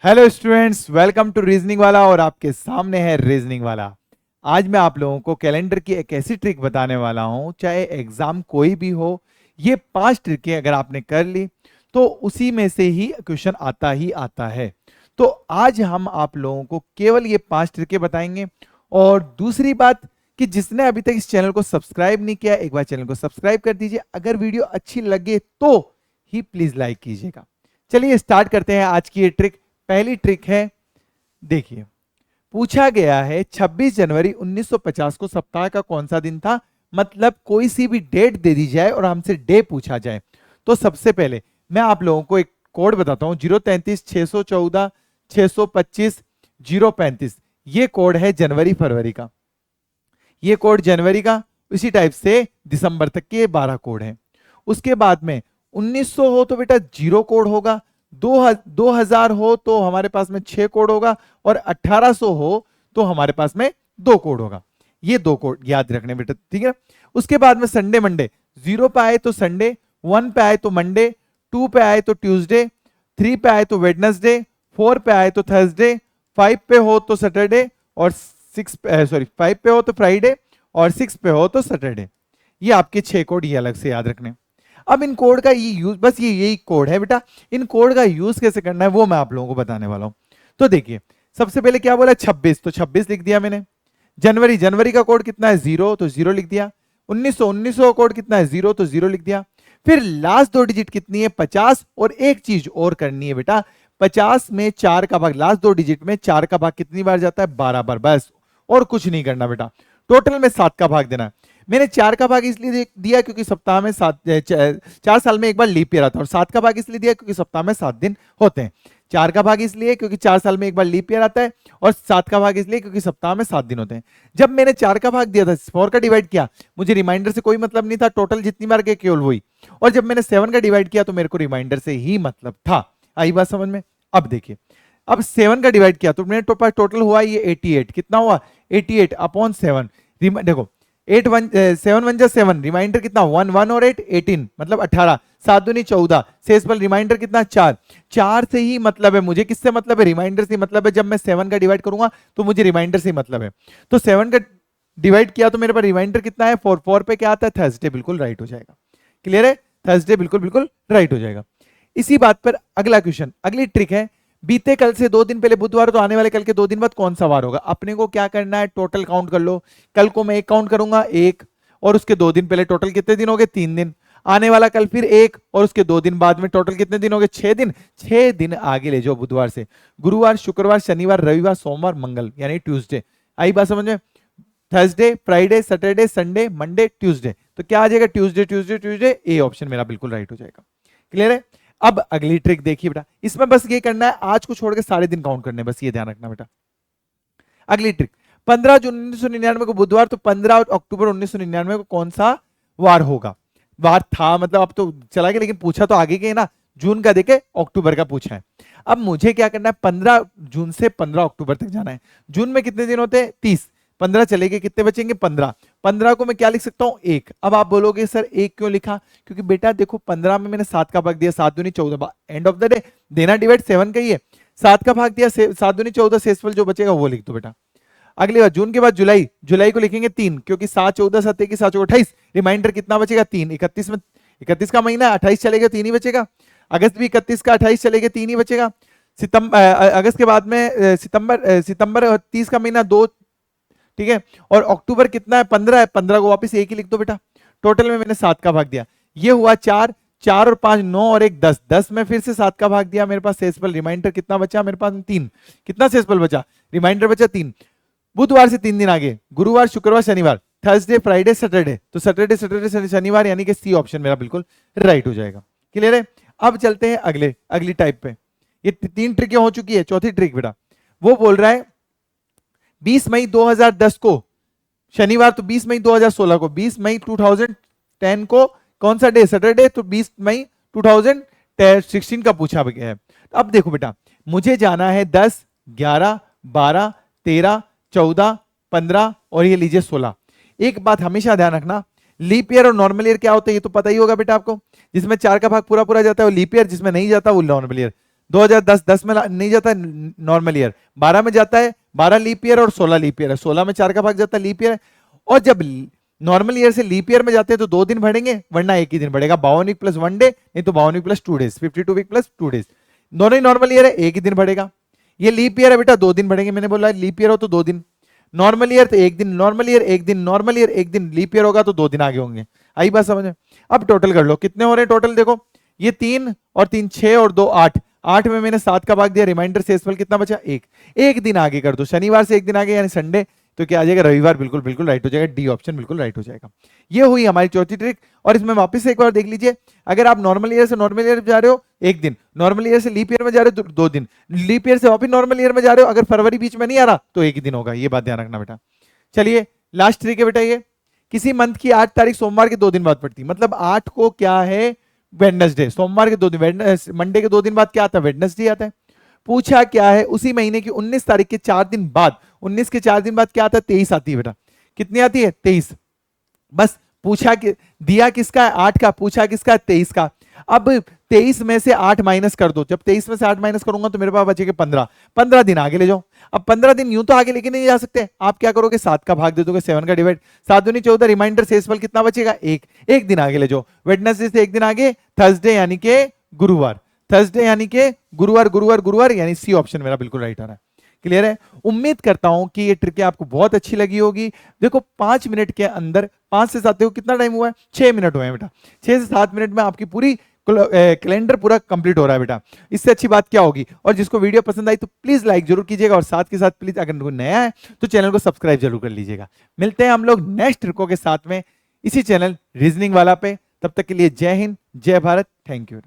Hello students, welcome to reasoning वाला। और आपके सामने है रीजनिंग वाला। आज मैं आप लोगों को कैलेंडर की एक ऐसी ट्रिक बताने वाला हूं, चाहे एग्जाम कोई भी हो, ये 5 ट्रिकें अगर आपने कर ली तो उसी में से ही क्वेश्चन आता ही आता है। तो आज हम आप लोगों को केवल ये 5 ट्रिकें बताएंगे। और दूसरी बात कि जिसने अभी तक इस चैनल को सब्सक्राइब नहीं किया, एक बार चैनल को सब्सक्राइब कर दीजिए। अगर वीडियो अच्छी लगे तो ही प्लीज लाइक कीजिएगा। चलिए स्टार्ट करते हैं आज की ये ट्रिक। पहली ट्रिक है, देखिए, पूछा गया है 26 जनवरी 1950 को सप्ताह का कौन सा दिन था। मतलब कोई सी भी डेट दे दी जाए और हमसे डे पूछा जाए। तो सबसे पहले मैं आप लोगों को एक कोड बताता हूं, 033 614 625 035। ये कोड है जनवरी फरवरी का, ये कोड जनवरी का। इसी टाइप से दिसंबर तक के 12 कोड हैं। उसके बाद में 1900 हो तो बेटा 0 कोड होगा, 2000 हो तो हमारे पास में 6 कोड होगा, और 1800 हो तो हमारे पास में 2 कोड होगा। ये 2 कोड याद रखने बेटा, ठीक है। उसके बाद में संडे मंडे, 0 पे आए तो संडे, 1 पे आए तो मंडे, 2 पे आए तो ट्यूसडे, 3 पे आए तो वेडनेसडे, 4 पे आए तो थर्सडे, 5 पे हो तो सैटरडे, और 5 पे हो तो फ्राइडे, और 6 पे हो तो सैटरडे। ये आपके 6 कोड, ये अलग से याद रखने। अब इन कोड का ये यूज, बस ये यही कोड है बेटा। इन कोड का यूज कैसे करना है वो मैं आप लोगों को बताने वाला हूं। तो देखिए, सबसे पहले क्या बोला, 26, तो 26 लिख दिया मैंने। जनवरी, जनवरी का कोड कितना है, 0, तो 0 लिख दिया। 1900, 1900 का कोड कितना है, 0, तो 0 लिख दिया। फिर लास्ट 2 डिजिट कितनी है, 50। और एक चीज और करनी है बेटा, 50 में 4 का भाग, लास्ट 2 डिजिट में 4 का भाग कितनी बार जाता है, 12 बार, बस। और कुछ नहीं करना बेटा। टोटल में 7 का भाग देना है। मैंने 4 का भाग इसलिए दिया क्योंकि सप्ताह में 4 साल में एक बार लीप ईयर आता है। और 7 का भाग इसलिए दिया क्योंकि सप्ताह में 7 दिन होते हैं। 4 का भाग इसलिए क्योंकि 4 साल में एक बार लीप ईयर आता है, और 7 का भाग इसलिए क्योंकि सप्ताह में 7 दिन होते हैं। जब मैंने 4 का भाग दिया था, 4 का डिवाइड किया, मुझे रिमाइंडर से कोई मतलब नहीं था, टोटल जितनी बार के केवल वही। और जब मैंने 7 का डिवाइड किया तो मेरे को रिमाइंडर से ही मतलब था। आई बात समझ में? अब देखिए, अब 7 का डिवाइड किया तो मेरे पास टोटल हुआ ये 88। कितना हुआ, 88 अपॉन 7। देखो, 7 1 7, रिमाइंडर कितना, 1 1 और 8 18, मतलब 18, 7 दूनी 14, शेषफल रिमाइंडर कितना, 4। 4 से ही मतलब है मुझे, किससे मतलब है, रिमाइंडर से मतलब है। जब मैं 7 का डिवाइड करूंगा तो मुझे रिमाइंडर से मतलब है। तो 7 का डिवाइड किया तो मेरे पास रिमाइंडर कितना है, 4। 4 पे क्या आता है, थर्सडे, बिल्कुल राइट हो जाएगा। क्लियर है, थर्सडे बिल्कुल बिल्कुल राइट हो जाएगा। इसी बात पर अगला क्वेश्चन, अगली ट्रिक है, बीते कल से 2 दिन पहले बुधवार, तो आने वाले कल के 2 दिन बाद कौन सा वार होगा। अपने को क्या करना है, टोटल काउंट कर लो। कल को मैं 1 काउंट करूंगा, 1, और उसके 2 दिन पहले टोटल कितने दिन हो गए, 3 दिन। आने वाला कल फिर 1, और उसके 2 दिन बाद में टोटल कितने दिन हो गए, 6 दिन। 6 दिन आगे ले जाओ बुधवार से, गुरुवार, शुक्रवार, शनिवार, रविवार, सोमवार, मंगल, यानी ट्यूसडे। आई बात समझ में? Thursday, Friday, Saturday, Sunday, Monday, Tuesday. तो क्या आ जाएगा, Tuesday Tuesday Tuesday. A option मेरा बिल्कुल राइट हो जाएगा। क्लियर है? अब अगली ट्रिक देखिए बेटा, इसमें बस ये करना है, आज को छोड़ के सारे दिन काउंट करने, बस ये ध्यान रखना बेटा। अगली ट्रिक, 15 जून 1999 को बुधवार, तो 15 अक्टूबर 1999 को कौन सा वार होगा। वार था मतलब अब तो चला गया, लेकिन पूछा तो आगे के ना, जून का देके अक्टूबर का पूछा है। अब मुझे क्या करना है, 15 जून से 15 अक्टूबर तक जाना है। जून में कितने दिन होते हैं, 30। 15 चले गए, कितने बचेंगे, 15। 15 को मैं क्या लिख सकता हूं, 1। अब आप बोलोगे सर 1 क्यों लिखा, क्योंकि बेटा देखो 15 में मैंने 7 का भाग दिया, 7 दूनी 14, एंड ऑफ द डे देना डिवाइड 7 का ही है। 7 का भाग दिया, 7 दूनी 14, शेषफल जो बचेगा वो लिख दो बेटा। अगली बार जून के बाद जुलाई, जुलाई को लिखेंगे 3, क्योंकि 7 14 7 21 7 28, रिमाइंडर कितना बचेगा, 3। 31 में, 31 का महीना 28 चलेगा, 3 ही बचेगा। अगस्त भी 31 का 28 चलेगा, 3 ही बचेगा। सितंबर, अगस्त के बाद में सितंबर 30 का महीना 2, ठीक है। और अक्टूबर कितना है, 15 है, 15 को वापस 1 ही लिख दो बेटा। टोटल में मैंने 7 का भाग दिया, ये हुआ 4, 4 और 5 9, और 1 10, 10 में फिर से 7 का भाग दिया, मेरे पास शेषफल रिमाइंडर कितना बचा, मेरे पास 3। कितना शेषफल बचा, रिमाइंडर बचा 3। बुधवार से 3 दिन आगे, गुरुवार, शुक्रवार, शनिवार, थर्सडे, फ्राइडे, सैटरडे, तो सैटरडे सैटरडे शनिवार, यानी कि सी ऑप्शन मेरा बिल्कुल राइट हो जाएगा। क्लियर है? अब चलते हैं अगली टाइप पे। ये 3 ट्रिकें हो चुकी है, चौथी ट्रिक बेटा, वो बोल रहा है 20 मई 2010 को शनिवार, तो 20 मई 2016 को, 20 मई 2010 को कौन सा डे, सैटरडे, तो 20 मई 2016 का पूछा गया है। अब देखो बेटा, मुझे जाना है 10 11 12 13 14 15 और ये लीजिए 16। एक बात हमेशा ध्यान रखना, लीप ईयर और नॉर्मल ईयर क्या होता है ये तो पता ही होगा बेटा आपको। जिसमें 4 का भाग पूरा पूरा जाता है वो लीप ईयर, जिसमें नहीं जाता वो नॉर्मल ईयर। 2010 10 में नहीं जाता है नॉर्मल ईयर, 12 में जाता है, 12 लीप ईयर और 16 लीप ईयर है, 16 में 4 का भाग जाता है लीप ईयर। और जब नॉर्मल ईयर से लीप ईयर में जाते हैं तो 2 दिन बढ़ेंगे, वरना एक ही दिन बढ़ेगा, 52 वीक प्लस 1 डे, नहीं तो 52 week plus 2 days, 52 week plus 2 days. दोनों ही नॉर्मल ईयर है, एक ही दिन बढ़ेगा। ये लीप ईयर है बेटा, 2 दिन बढ़ेंगे, मैंने बोला लीप ईयर हो तो 2 दिन, नॉर्मल ईयर तो एक दिन, नॉर्मल ईयर एक दिन, नॉर्मल ईयर एक दिन, लीप ईयर होगा तो 2 दिन आगे होंगे। आई बात समझ में? अब टोटल कर लो कितने हो रहे हैं टोटल, देखो ये 3 और 3 6 और 2 8, 8 में मैंने 7 का भाग दिया, रिमाइंडर शेषफल कितना बचा, एक दिन आगे कर दो, शनिवार से एक दिन आगे यानी संडे, तो क्या आ जाएगा, रविवार, बिल्कुल बिल्कुल राइट हो जाएगा, डी ऑप्शन बिल्कुल राइट हो जाएगा। ये हुई हमारी चौथी ट्रिक। और इसमें वापस से एक बार देख लीजिए, अगर आप नॉर्मल ईयर से नॉर्मल ईयर जा रहे हो एक दिन, नॉर्मल ईयर से लीप ईयर में जा रहे हो 2 दिन, लीप ईयर से वापस नॉर्मल ईयर में जा रहे हो, अगर फरवरी बीच में नहीं आ रहा तो एक ही दिन होगा, ये बात ध्यान रखना बेटा। चलिए लास्ट ट्रिक है बेटा, ये किसी मंथ की 8 तारीख सोमवार के 2 दिन बाद पड़ती, मतलब 8 को क्या है, वेडनेसडे, सोमवार के 2 दिन, मंडे के 2 दिन बाद क्या आता है, वेडनेसडे आता है। पूछा क्या है, उसी महीने की 19 तारीख के 4 दिन बाद, 19 के 4 दिन बाद क्या आता है, 23 आती है बेटा। कितनी आती है, 23। बस पूछा कि दिया किसका है, 8 का, पूछा किसका है, 23 का। अब 23 में से 8 माइनस कर दो, जब 23 में से 8 माइनस करूंगा तो मेरे पास बचेगा 15, 15 दिन आगे ले जाओ। अब 15 दिन यूं तो आगे लेके नहीं जा सकते, आप क्या करोगे, 7 का भाग दे दोगे, 7 का डिवाइड, 7 दूनी 14, रिमाइंडर शेषफल कितना बचेगा, एक दिन आगे ले जाओ, वेडनेसडे से एक दिन आगे, थर्सडे यानी कि गुरुवार, थर्सडे यानी कि गुरुवार, गुरुवार गुरुवार, यानी सी ऑप्शन मेरा बिल्कुल राइट आ रहा है। क्लियर है? उम्मीद करता हूं कि ये ट्रिक आपको बहुत अच्छी लगी होगी। देखो 5 मिनट के अंदर, 5 से 7 देखो कितना टाइम हुआ है, 6 मिनट हुए हैं बेटा, 6 से 7 मिनट में आपकी पूरी कैलेंडर पूरा कंप्लीट हो रहा है बेटा। इससे अच्छी बात क्या होगी? और जिसको वीडियो पसंद आई तो प्लीज लाइक जरूर कीजिएगा, और साथ के साथ प्लीज अगर कोई नया है तो चैनल को सब्सक्राइब जरूर कर लीजिएगा। मिलते हैं हम लोग नेक्स्ट ट्रिकों के साथ में इसी चैनल रीजनिंग वाला पे, तब तक के लिए जय हिंद, जय भारत, थैंक यू।